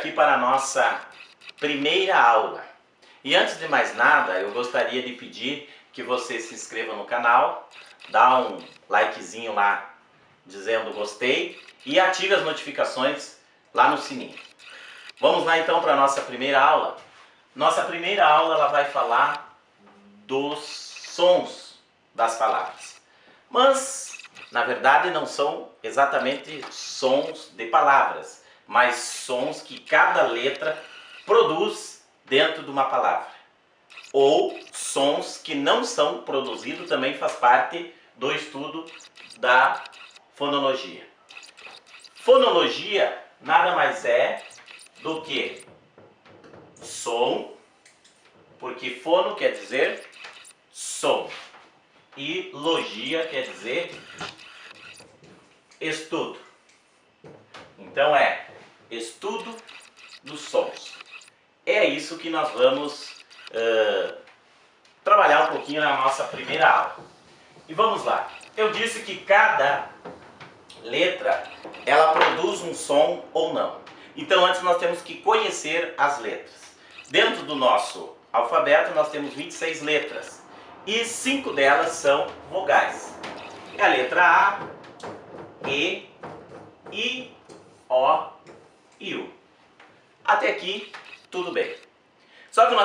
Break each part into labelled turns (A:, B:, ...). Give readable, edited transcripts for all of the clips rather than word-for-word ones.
A: aqui para a nossa primeira aula. E antes de mais nada, eu gostaria de pedir que você se inscreva no canal, dá um likezinho lá dizendo gostei e ative as notificações lá no sininho. Vamos lá então para a nossa primeira aula. Nossa primeira aula ela vai falar dos sons das palavras. Mas, na verdade, não são exatamente sons de palavras, mas sons que cada letra produz dentro de uma palavra. Ou sons que não são produzidos também faz parte do estudo da fonologia. Fonologia nada mais é do que som, porque fono quer dizer som e logia quer dizer estudo. Então é estudo dos sons. É isso que nós vamos trabalhar um pouquinho na nossa primeira aula. E vamos lá. Eu disse que cada letra ela produz um som ou não. Então antes nós temos que conhecer as letras. Dentro do nosso alfabeto nós temos 26 letras e 5 delas são vogais. É a letra A, E, I, O e U. Até aqui tudo bem. Só que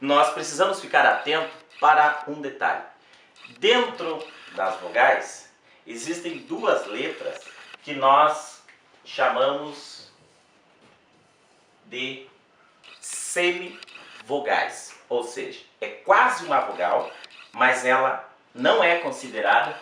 A: nós precisamos ficar atento para um detalhe. Dentro das vogais existem duas letras que nós chamamos de semivogais, ou seja, é quase uma vogal, mas ela não é considerada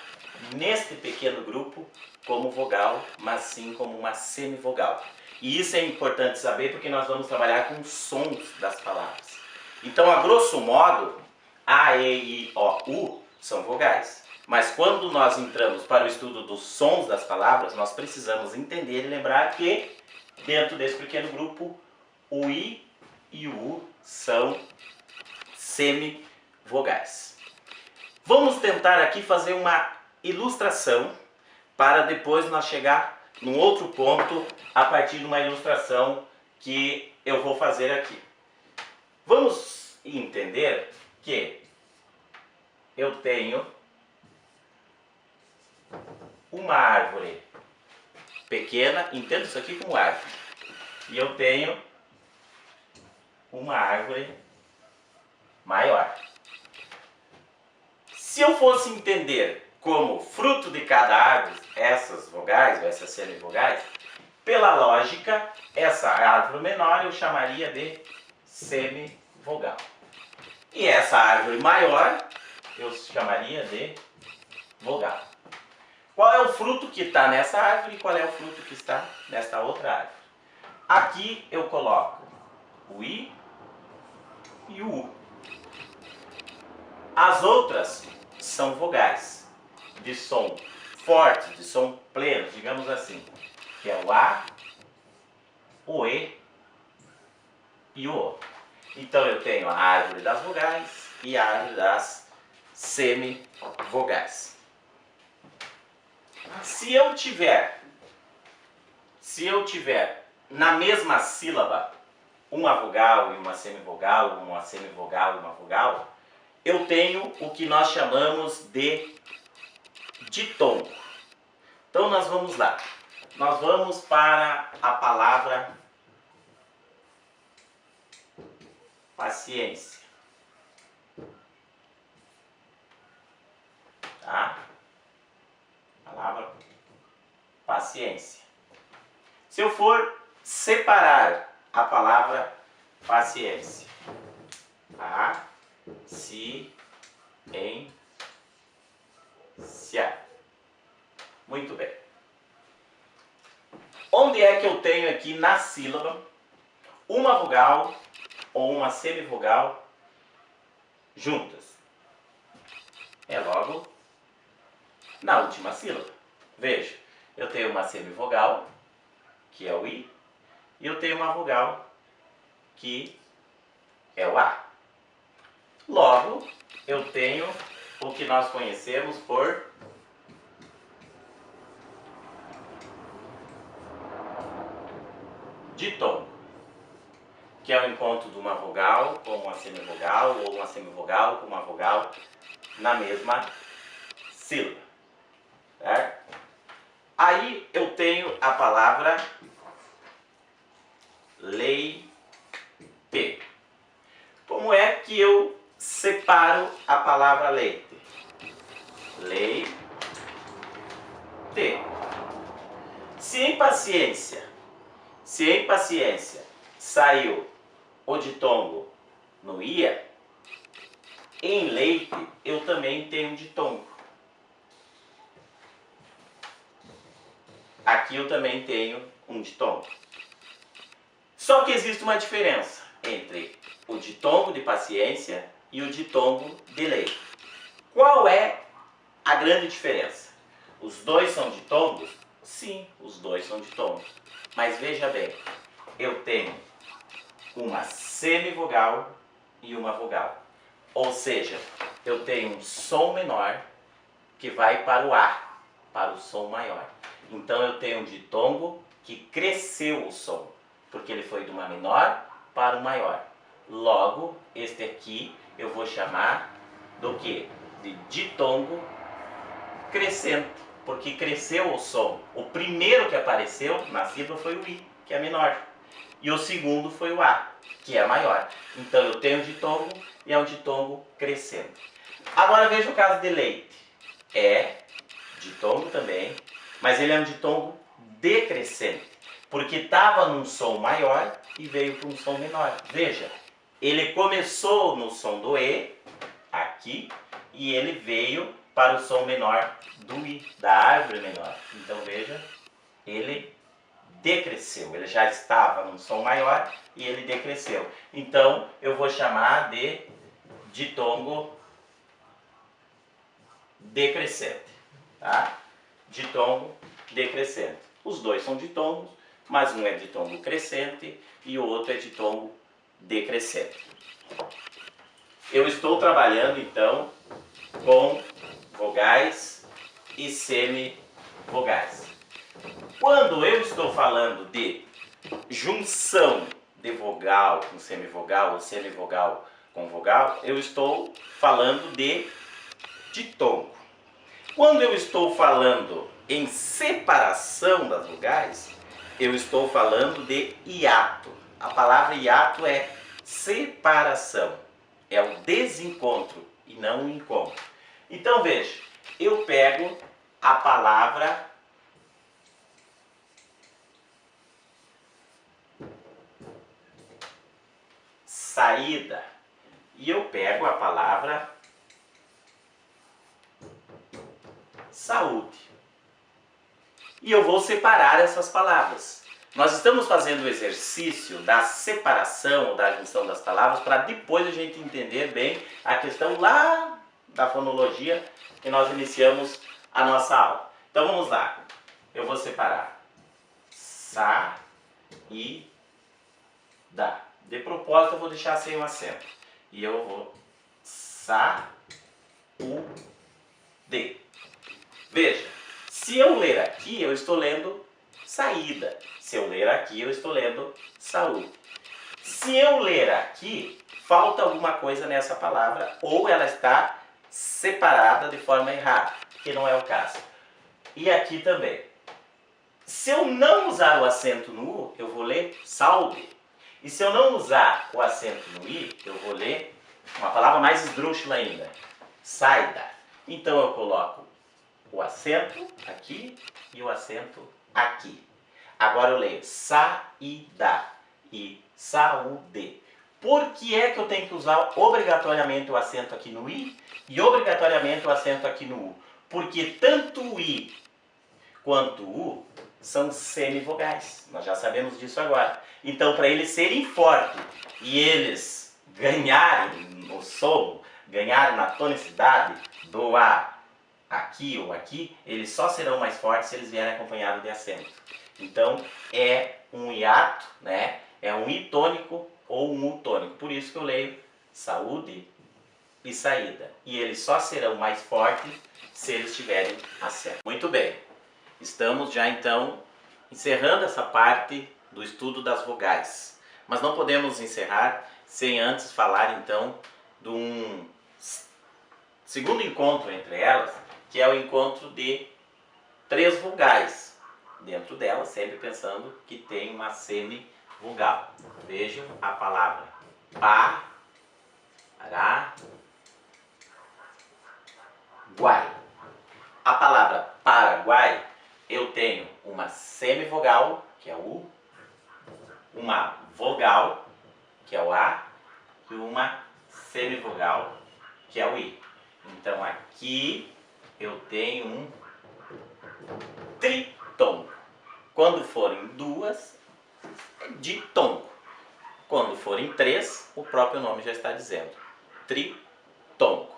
A: neste pequeno grupo como vogal, mas sim como uma semivogal. E isso é importante saber porque nós vamos trabalhar com sons das palavras. Então, a grosso modo, A, E, I, O, U são vogais. Mas quando nós entramos para o estudo dos sons das palavras, nós precisamos entender e lembrar que dentro desse pequeno grupo, o I e o U são semivogais. Vamos tentar aqui fazer uma ilustração para depois nós chegar num outro ponto a partir de uma ilustração que eu vou fazer aqui. Vamos entender que eu tenho uma árvore pequena, entendo isso aqui como árvore, e eu tenho uma árvore maior. Se eu fosse entender como fruto de cada árvore essas vogais ou essas semivogais, pela lógica, essa árvore menor eu chamaria de semivogal. E essa árvore maior eu chamaria de vogal. Qual é o fruto que está nessa árvore e qual é o fruto que está nesta outra árvore? Aqui eu coloco o I e o U. As outras são vogais, de som forte, de som pleno, digamos assim, que é o A, o E e o O. Então eu tenho a árvore das vogais e a árvore das semivogais. Se eu tiver na mesma sílaba uma vogal e uma semivogal, uma semivogal e uma vogal, eu tenho o que nós chamamos de ditongo. Então nós vamos lá. Nós vamos para a palavra paciência. Tá? Palavra paciência. Se eu for separar a palavra paciência, paciência. Muito bem. Onde é que eu tenho aqui na sílaba uma vogal ou uma semivogal juntas? É logo na última sílaba. Veja, eu tenho uma semivogal, que é o I, e eu tenho uma vogal, que é o A. Logo, eu tenho o que nós conhecemos por ditongo, que é o encontro de uma vogal com uma semivogal, ou uma semivogal com uma vogal na mesma sílaba, certo? Aí eu tenho a palavra leite. Como é que eu separo a palavra leite? Leite. Se em paciência saiu o ditongo no ia, em leite eu também tenho ditongo. Aqui eu também tenho um ditongo. Só que existe uma diferença entre o ditongo de paciência e o ditongo de leite. Qual é a grande diferença? Os dois são ditongos? Sim, os dois são ditongos. Mas veja bem, eu tenho uma semivogal e uma vogal. Ou seja, eu tenho um som menor que vai para o A, para o som maior. Então eu tenho um ditongo que cresceu o som, porque ele foi de uma menor para o maior. Logo, este aqui eu vou chamar do quê? De ditongo crescente, porque cresceu o som. O primeiro que apareceu na sílaba foi o I, que é menor. E o segundo foi o A, que é maior. Então eu tenho um ditongo e é um ditongo crescente. Agora veja o caso de leite. É ditongo também, mas ele é um ditongo decrescente, porque estava num som maior e veio para um som menor. Veja, ele começou no som do E, aqui, e ele veio para o som menor do I, da árvore menor. Então veja, ele decresceu, ele já estava num som maior e ele decresceu. Então eu vou chamar de ditongo decrescente, tá? Ditongo decrescente. Os dois são ditongos, mas um é ditongo crescente e o outro é ditongo decrescente. Eu estou trabalhando então com vogais e semivogais. Quando eu estou falando de junção de vogal com semivogal ou semivogal com vogal, eu estou falando de ditongo. Quando eu estou falando em separação das vogais, eu estou falando de hiato. A palavra hiato é separação, é o desencontro e não o encontro. Então veja, eu pego a palavra saída e eu pego a palavra saúde. E eu vou separar essas palavras. Nós estamos fazendo o exercício da separação, da junção das palavras, para depois a gente entender bem a questão lá da fonologia que nós iniciamos a nossa aula. Então vamos lá. Eu vou separar sa e da. De propósito eu vou deixar sem o acento. E eu vou sa, u, de. Veja, se eu ler aqui, eu estou lendo saída. Se eu ler aqui, eu estou lendo saúde. Se eu ler aqui, falta alguma coisa nessa palavra, ou ela está separada de forma errada, que não é o caso. E aqui também. Se eu não usar o acento no U, eu vou ler saúde. E se eu não usar o acento no I, eu vou ler uma palavra mais esdrúxula ainda, saída. Então eu coloco o acento aqui e o acento aqui. Agora eu leio saída e saúde. Por que é que eu tenho que usar obrigatoriamente o acento aqui no I e obrigatoriamente o acento aqui no U? Porque tanto o I quanto o U são semivogais. Nós já sabemos disso agora. Então, para eles serem fortes e eles ganharem no som, ganharem na tonicidade do A aqui ou aqui, eles só serão mais fortes se eles vierem acompanhados de acento. Então, é um hiato, né? É um I tônico ou um U tônico. Por isso que eu leio saúde e saída. E eles só serão mais fortes se eles tiverem acento. Muito bem. Estamos já então encerrando essa parte do estudo das vogais. Mas não podemos encerrar sem antes falar então de um segundo encontro entre elas, que é o encontro de 3 vogais. Dentro delas, sempre pensando que tem uma semivogal. Vejam a palavra Paraguai. A palavra Paraguai, eu tenho uma semivogal, que é o U, uma vogal, que é o A, e uma semivogal, que é o I. Então aqui eu tenho um tritongo. Quando forem 2, é ditongo. Quando forem 3, o próprio nome já está dizendo, tritongo.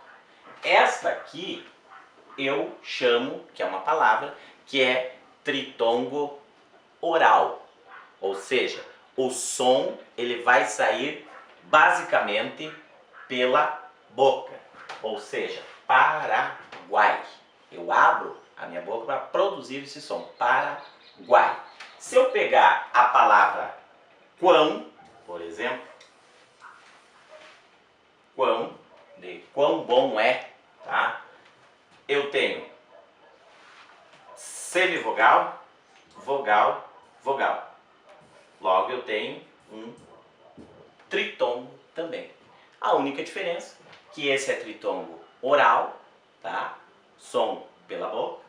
A: Esta aqui eu chamo, que é uma palavra, que é tritongo oral. Ou seja, o som ele vai sair basicamente pela boca. Ou seja, Paraguai. Eu abro a minha boca para produzir esse som. Paraguai. Se eu pegar a palavra quão, por exemplo, quão, de quão bom é, tá? Eu tenho semivogal, vogal, vogal. Logo eu tenho um tritongo também. A única diferença é que esse é tritongo oral, tá? Som pela boca.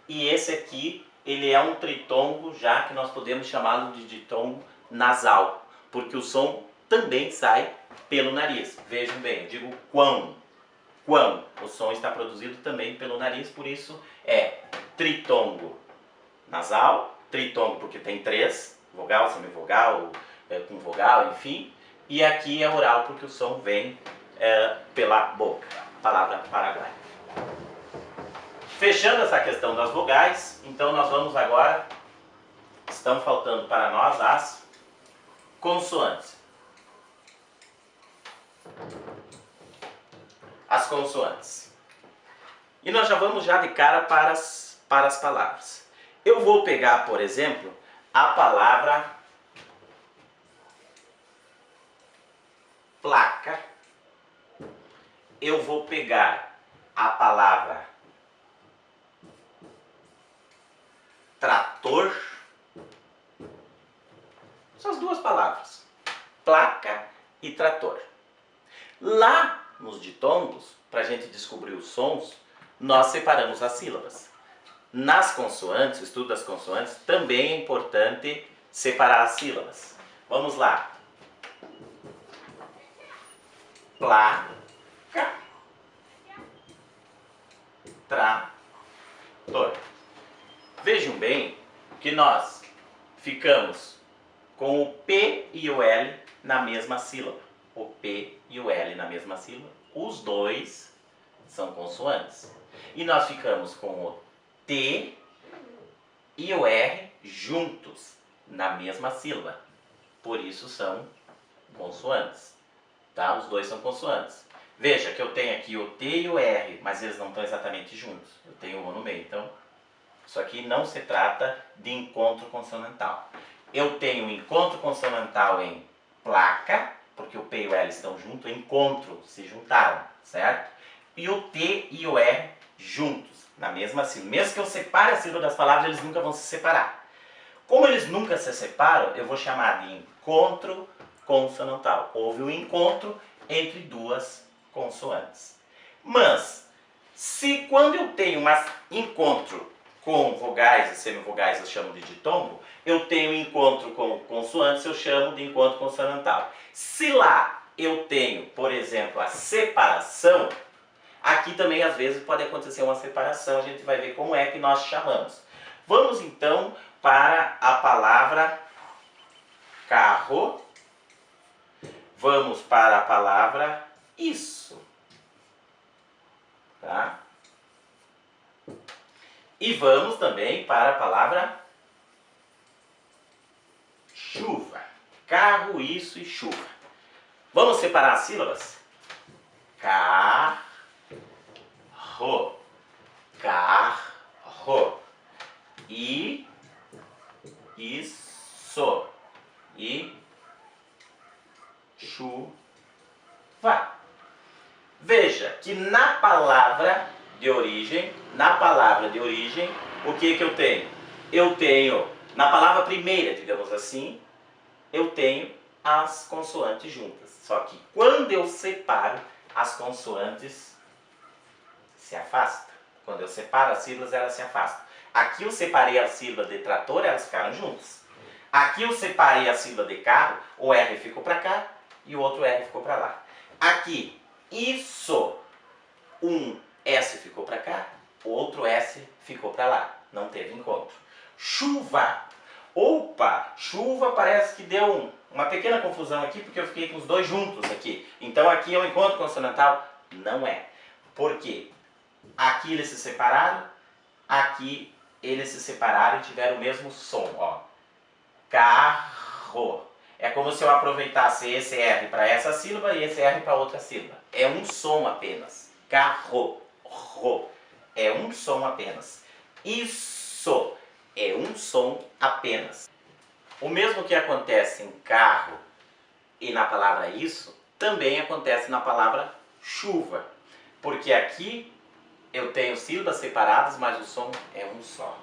A: E esse aqui, ele é um tritongo já que nós podemos chamá-lo de ditongo nasal, porque o som também sai pelo nariz. Vejam bem, eu digo quão. Quão. O som está produzido também pelo nariz, por isso é tritongo nasal, tritongo porque tem 3, vogal, semivogal, com vogal, enfim. E aqui é oral porque o som vem pela boca. Palavra Paraguai. Fechando essa questão das vogais, então nós vamos agora, estão faltando para nós as consoantes. As consoantes. E nós já vamos de cara para as palavras. Eu vou pegar, por exemplo, a palavra placa. Eu vou pegar a palavra trator. Essas 2 palavras, placa e trator. Lá nos ditongos, para a gente descobrir os sons, nós separamos as sílabas. Nas consoantes, o estudo das consoantes, também é importante separar as sílabas. Vamos lá. Placa, trator. Vejam bem que nós ficamos com o P e o L na mesma sílaba. O P e o L na mesma sílaba. Os 2 são consoantes. E nós ficamos com o T e o R juntos na mesma sílaba. Por isso são consoantes. Tá? Os 2 são consoantes. Veja que eu tenho aqui o T e o R, mas eles não estão exatamente juntos. Eu tenho o O no meio. Então, isso aqui não se trata de encontro consonantal. Eu tenho um encontro consonantal em placa, porque o P e o L estão juntos, encontro, se juntaram, certo? E o T e o R juntos, na mesma sílaba. Mesmo que eu separe a sílaba das palavras, eles nunca vão se separar. Como eles nunca se separam, eu vou chamar de encontro consonantal. Houve um encontro entre 2 consoantes. Mas, se quando eu tenho um encontro com vogais e semivogais eu chamo de ditongo, eu tenho encontro com consoantes, eu chamo de encontro consonantal. Se lá eu tenho, por exemplo, a separação, aqui também às vezes pode acontecer uma separação, a gente vai ver como é que nós chamamos. Vamos então para a palavra carro. Vamos para a palavra isso. Tá? E vamos também para a palavra chuva. Carro, isso e chuva. Vamos separar as sílabas? Carro. Carro. E isso. e chuva. Veja que na palavra de origem, o que eu tenho? Eu tenho, na palavra primeira, digamos assim, eu tenho as consoantes juntas. Só que quando eu separo, as consoantes se afastam. Quando eu separo as sílabas, elas se afastam. Aqui eu separei a sílaba de trator, elas ficaram juntas. Aqui eu separei a sílaba de carro, o R ficou para cá e o outro R ficou para lá. Aqui, isso, um S ficou para cá, o outro S ficou para lá. Não teve encontro. Chuva. Opa, chuva parece que deu uma pequena confusão aqui, porque eu fiquei com os dois juntos aqui. Então aqui é um encontro consonantal? Não é. Por quê? Aqui eles se separaram, aqui eles se separaram e tiveram o mesmo som, ó. Carro. É como se eu aproveitasse esse R para essa sílaba e esse R para outra sílaba. É um som apenas. Carro. Ro. É um som apenas. Isso é um som apenas. O mesmo que acontece em carro e na palavra isso, também acontece na palavra chuva. Porque aqui eu tenho sílabas separadas, mas o som é um só.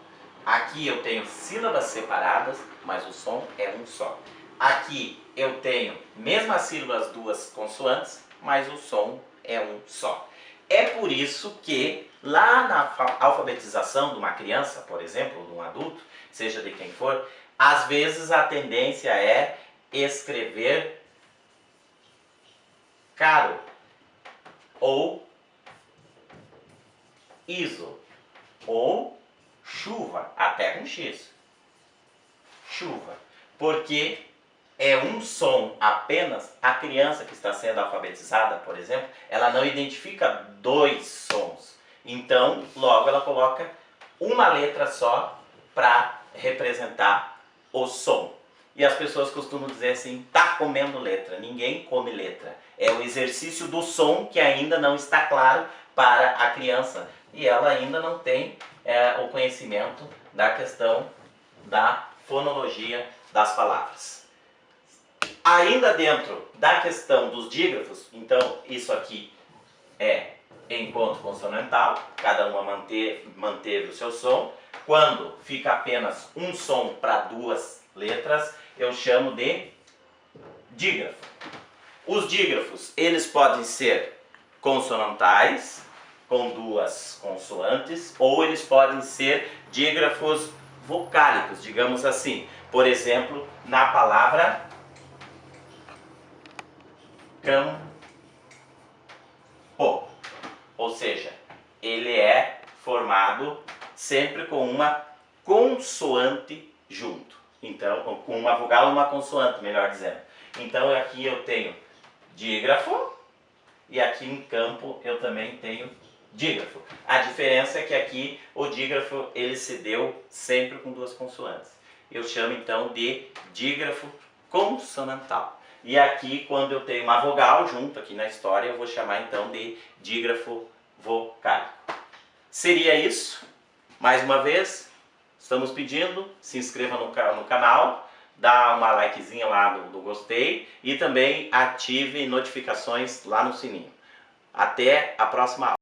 A: Aqui eu tenho sílabas separadas, mas o som é um só. Aqui eu tenho mesmas sílabas, duas consoantes, mas o som é um só. É por isso que lá na alfabetização de uma criança, por exemplo, ou de um adulto, seja de quem for, às vezes a tendência é escrever caro ou iso ou chuva, até com X. Chuva. Porque é um som apenas. A criança que está sendo alfabetizada, por exemplo, ela não identifica dois sons. Então, logo ela coloca uma letra só para representar o som. E as pessoas costumam dizer assim, tá comendo letra. Ninguém come letra. É o exercício do som que ainda não está claro para a criança. E ela ainda não tem o conhecimento da questão da fonologia das palavras. Ainda dentro da questão dos dígrafos, então isso aqui é encontro consonantal, cada uma manteve o seu som. Quando fica apenas um som para duas letras, eu chamo de dígrafo. Os dígrafos, eles podem ser consonantais, com duas consoantes, ou eles podem ser dígrafos vocálicos, digamos assim. Por exemplo, na palavra campo, ou seja, ele é formado sempre com uma consoante junto. Então, com uma vogal e uma consoante, melhor dizendo. Então, aqui eu tenho dígrafo e aqui em campo eu também tenho dígrafo. A diferença é que aqui o dígrafo ele se deu sempre com duas consoantes. Eu chamo então de dígrafo consonantal. E aqui, quando eu tenho uma vogal junto aqui na história, eu vou chamar então de dígrafo vocálico. Seria isso. Mais uma vez, estamos pedindo, se inscreva no canal, dá uma likezinha lá do gostei e também ative notificações lá no sininho. Até a próxima aula.